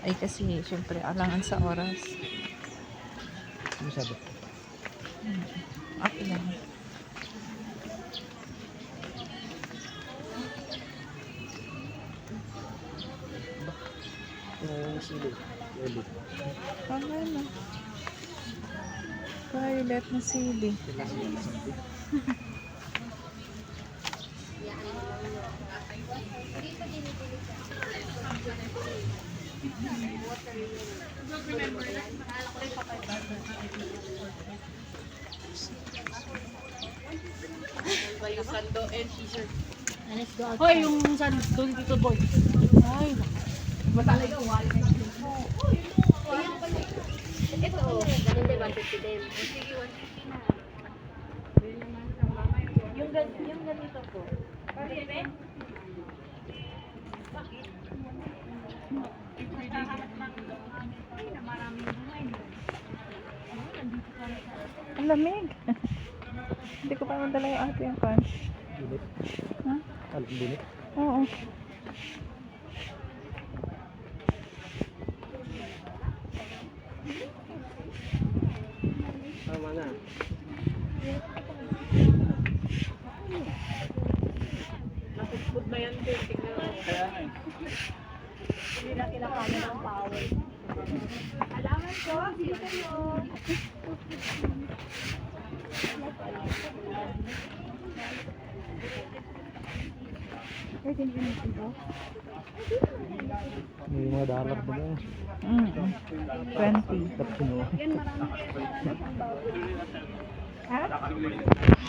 Ay kasi, syempre, alangan sa oras. Ano sabi? Okay lang. Sili. Ulit. Okay na. Violet na sili. Sando and t-shirt. Let's go out. Hoy, yung sando dito, boy. Ay, Ba talaga, wala na Ito, ganun din, 150 din. Sige, 150 na. Yung ganito po. ang lamig. Hindi ko pa madala yung ating pan. Binit. Ha? Alam binit. Oo. Tama na. Food na yan, din. Tignan mo. Kaya nga eh. Hindi na kinakaya ng power. Alaman ko, dito yun. May mga dollar ba yan? 20. Tapos no. Yan, marami. Ha?